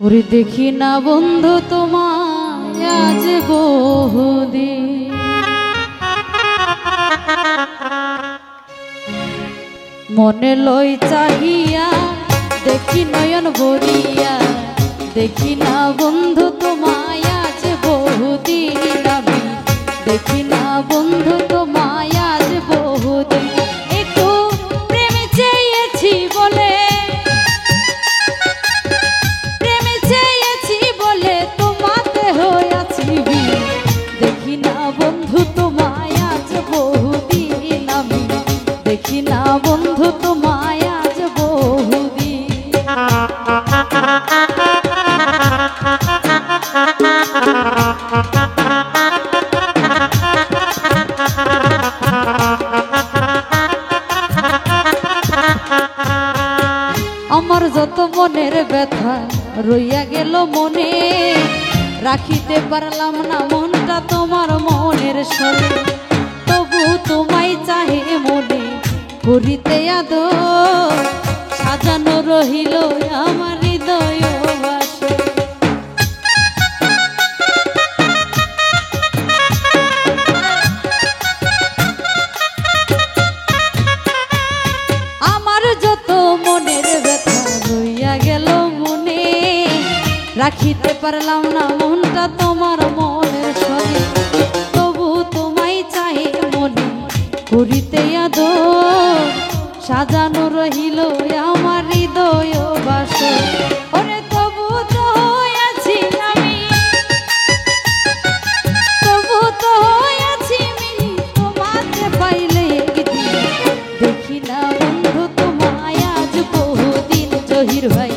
ওরে দেখি না বন্ধু তোমায় আজ বহুদিন, মনে লই চাহিয়া দেখি নয়ন ভরিয়া, দেখি না বন্ধু তোমায় আজ বহুদিন, আমি দেখি না বন্ধু তোমায় আজ বহুদিন। একটু প্রেমে চেয়েছি বলে, প্রেমে চেয়েছি বলে তোমাতে হইয়াছি বিয়ে, দেখি না বন্ধু তোমায় আজ বহুদিন, আমি দেখি না বন্ধু তোমায় আজ বহুদিন। আমার যত মনের ব্যথা রইয়া গেল মনে, রাখিতে পারলাম না মনটা তোমার মনের সরে, তবু তোমায় চাহে মনে করিতে আদর, সাজানো রহিল আমার হৃদয় বাসর। আমার যত মনের ব্যথা রইয়া গেল মনে, রাখিতে পারলাম না মনটা তোমার মনের সরে, তবু তোমায় চাহে মনে করিতে আদর, সাজানো রহিল আমার হৃদয় বাসর। ওরে তবু তো হইয়াছি আমি, তবু তো হইয়াছি আমি তোমাকে পাইলে একদিন, দেখি না বন্ধু তোমায় আজ বহুদিন, জহির ভাই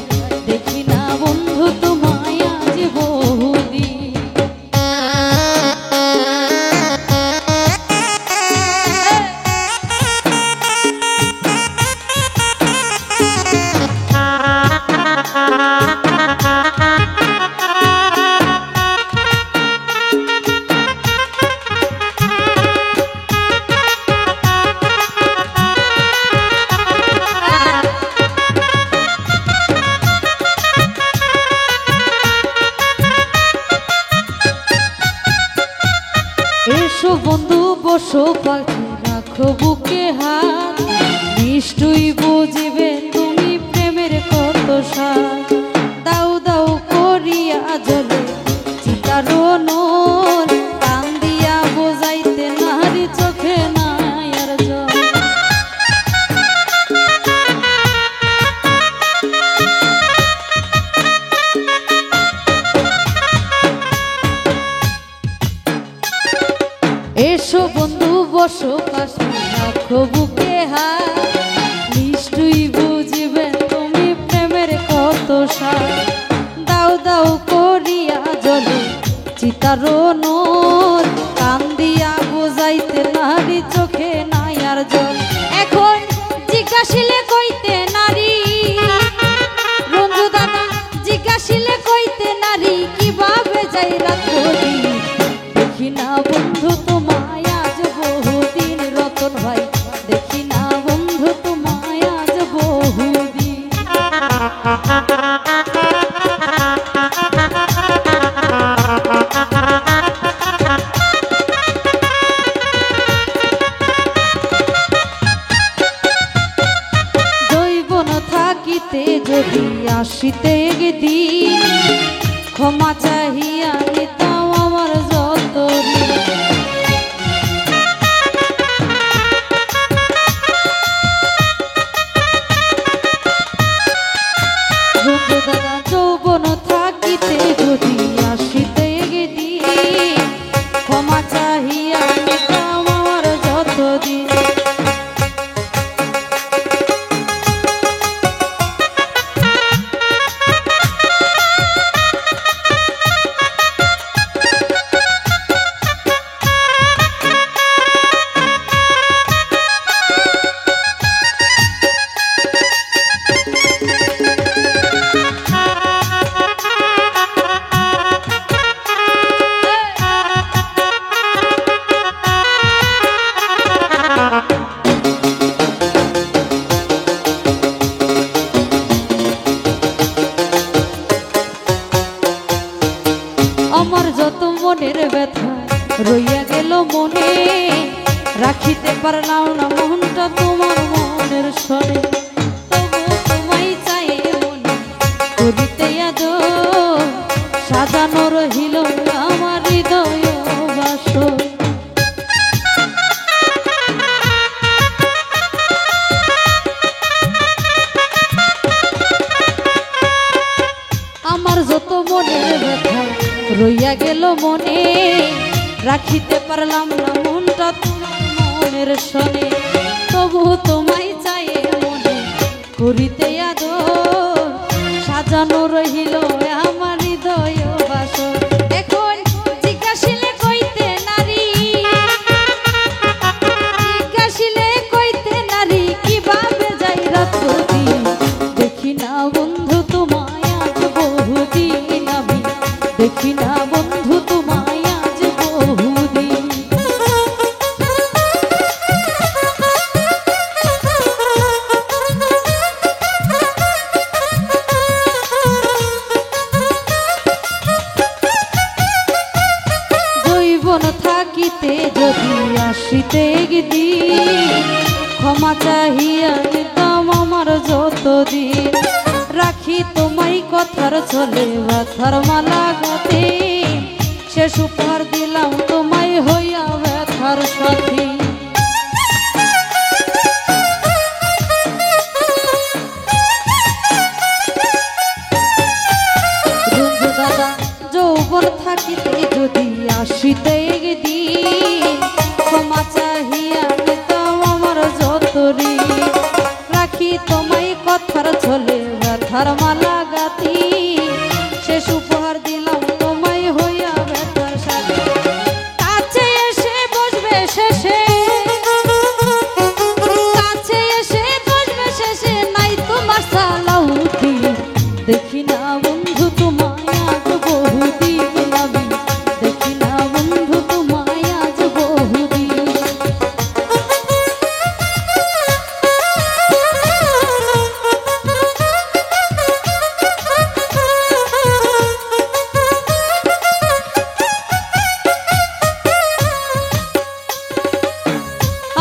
দেখি না বন্ধু তোমায় আজ বহুদিন। এসো বন্ধু বসো পাখি রাখো বুকে হাত, নিশ্চয়ই বুঝিবে তুমি প্রেমের কত স্বাদ, দাও দাও করিয়া জলে চিতার নূর, কান দিয়া বোঝাইতে নারী চোখে নাই আর জল। এসো বন্ধু বসো পাশে রাখো বুকে হাত, নিশ্চয়ই বুঝিবে তুমি প্রেমের কত স্বাদ, দাও দাও করিয়া জলে চিতার নূর, কান দিয়া বোঝাইতে নারী চোখে নাই আর জল। এখন জিজ্ঞাসিলে কইতে নারী, রঞ্জু দাদা জিজ্ঞাসিলে কইতে নারী, কিভাবে যাই রাত করি, দেখি না বন্ধু তোমায় আজ বহুদিন, রতন ভাই দেখি না বন্ধু তোমায় আজ বহুদিন। জৈবন থাকিতে যদি আসিতে দিন, ক্ষমা চাহিয়া নিতাম আমার যত ঋণ। দাদা যৌবন থাকিতে যদি আসিতে দিন, ক্ষমা চাহিয়া নিতাম আমার যত দিন। মনের ব্যথা রইয়া গেল মনে, রাখিতে পারলাম না মনটা তোমার মনের স্বরে। তবু তোমায় চাই মনে করিতে আদর, সাজানো রহিল আমার হৃদয় বাসর। আমার যত মনের ব্যথা রইয়া গেল মনে, রাখিতে পারলাম না মনটা তোমার মনের শোনে। তবু তোমায় চাই মনে করিতে আদর, সাজানো রহিল আমার হৃদয় বাসর। এখন জিজ্ঞাসিলে কইতে নারী, জিজ্ঞাসিলে কইতে নারী কিভাবে যাই রাত দিন, দেখি না বন্ধু তোমায় আজ বহুদিন, আমি দেখি না বন্ধু তোমায় আজ বহুদিন। জৈবন থাকিতে যদি আসিতে একদিন, ক্ষমা চাহিয়া নিতাম আমার যতদিন, রাখি তোমায় কথার চলে ব্যথার মালা গাতে, শেষ উপহার দিলাম তোমায় হইয়া ব্যথার সাথী। রঞ্জু দাদা যৌবন থাকিতে যদি আসিতে একদিন, ক্ষমা চাহিয়া নিতাম আমার যতদিন, রাখি তোমায় কথার চলে ব্যথার মালা গাতি, শেষ উপহার দিলাম তোমায় হইয়া ব্যথার সাথে। কাছে এসে বসবে শেষে, কাছে এসে বসবে শেষে, নাই তোমার সালাউতি, দেখি না বন্ধু তোমায় আজ বহুদিন, আমি দেখি না বন্ধু তোমায় আজ বহুদিন।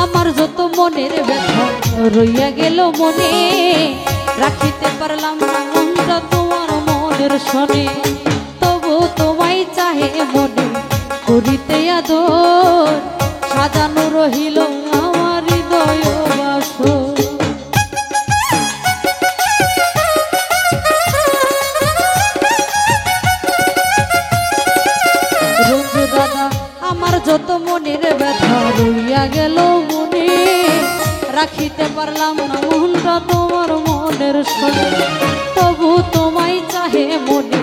আমার যত মনের ব্যথা রইয়া গেল মনে, রাখিতে পারলাম না মনটা তোমার মনের শোনে। তবু তোমায় চাহে মনে করিতে আদর, সাজানো রহিল আমার হৃদয় বাসর। রঞ্জু দাদা আমার যত মনের ব্যথা রইয়া গেল মনে, রাখিতে পারলাম না মনটা তোমার মনের শোনে। তবু তোমায় চাহে মনে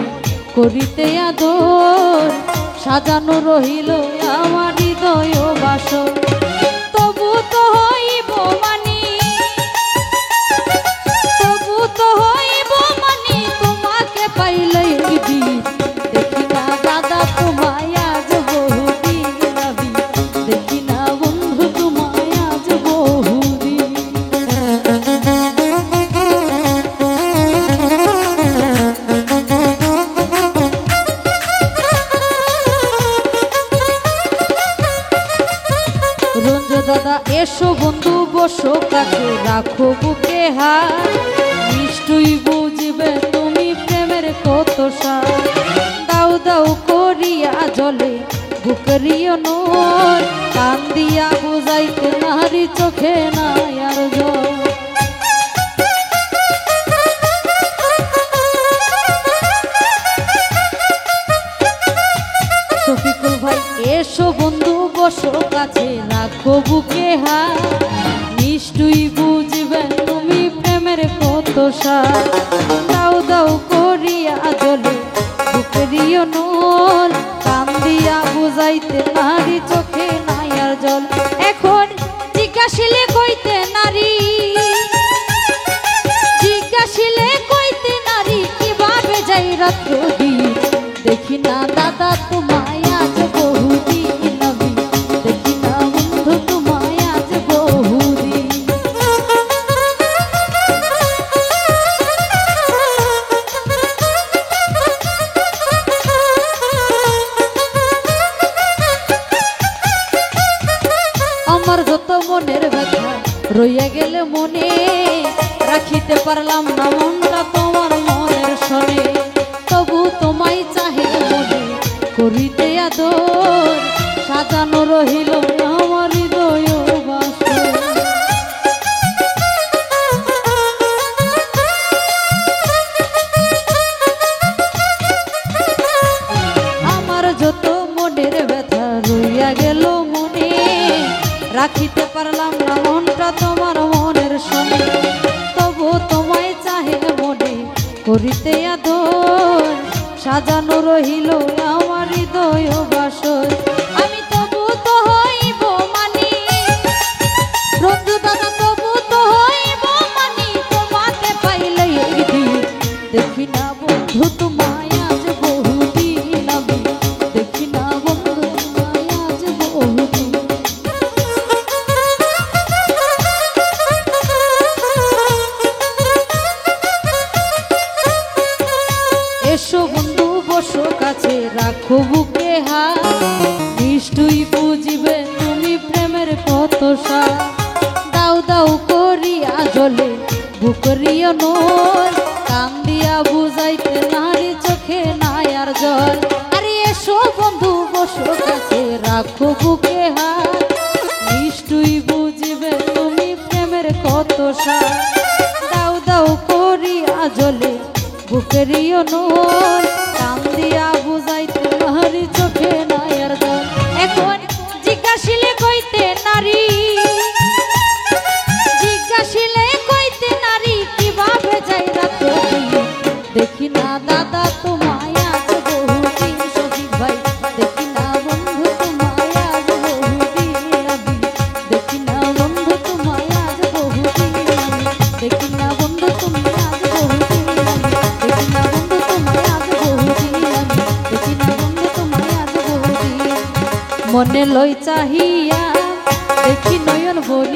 করিতে আদর, সাজানো রহিল আমার হৃদয় বাসর। তবু তো হইব মানি, তবু তো হইব মানি তোমাকে পাইলে একদিন, দেখি না দাদা তোমায় আজ বহুদিন, আমি দেখি না বন্ধু তোমায় আজ বহুদিন। রঞ্জু দাদা এসো বন্ধু বসো কাছে, রাখো বুকে হাত, নিশ্চয়ই বুঝবে তুমি প্রেমের কত স্বাদ। দাও দাও করিয়া জলে বুকরিও নয়, কান দিয়া বুঝাইতে নারী চোখে নাই আর জল। শফিকুল ভাই এসো বন্ধু বসো কাছে, রাখো বুকে হাত, নিশ্চয়ই বুঝবে তুমি প্রেমের কত স্বাদ। দাও দাও করিয়া জলে বুকরিও নল, কান দিয়া বুঝাইতে নারী চোখে নাই আর জল। এখন জিজ্ঞাসিলে কইতে নারী, জিজ্ঞাসিলে কইতে নারী কিভাবে যাই রাত দিন, দেখি না দাদা তোমায় আজ বহুদিন, আমি দেখি না বন্ধু তোমায় আজ বহুদিন। মনের ব্যথা রইয়া গেলে মনে, রাখিতে পারলাম না মনটা তোমার মনের শোনে। তবু তোমায় চাহে মনে করিতে আদর, সাজানো রহিল আমার হৃদয় বাসর। আমার যত মনের ব্যথা রইয়া গেল মনে, রাখিতে পারলাম না মনটা তোমার মনের শোনে। তবু তোমায় চাহে মনে করিতে আদর, সাজানো রহিল আমার হৃদয় বাসর। আমি তবু তো হইব মানি বন্ধু দাদা, তবু তো হইব মানি তোমাকে পাইলে একদিন। দেখি না বন্ধু তোমায় আজ বহুদিন, আমি দেখি না বন্ধু তোমায় আজ বহুদিন। এসো বন্ধু বসো কাছে, রাখো বুকে হাত, নিষ্ঠুই বুঝিবে তুমি প্রেমের কত স্বাদ। দাও দাও করিয়া জলে বুকরিয়া নয়, কান দিয়া বুঝাইতে নারী চোখে নাই আর জল। আরে এসো বন্ধু বসো কাছে, রাখো বুকে হাত, নিষ্ঠুই বুঝিবে তুমি প্রেমের কত স্বাদ। দাও দাও করিয়া জলে বুকেরিও নয়, কান দিয়া বুঝাইতে নারী চোখে নাই আর জল। এখন জিজ্ঞাসিলে কইতে নারী, জিজ্ঞাসিলে কইতে নারী কিভাবে যাই রাত। দেখি না দাদা তোমায় আজ বহুদিন, শফিক ভাই দেখি না বন্ধু তোমায় আজ বহুদিন, আমি দেখি না বন্ধু তোমায় আজ বহুদিন, আমি দেখি না বন্ধু তুমি আজ বহুদিন, দেখি না বন্ধু তোমায় আজ বহুদিন, আমি দেখি না বন্ধু তোমায় আজ বহুদিন। মনে লই চাহিয়া দেখি নয়ন ভরি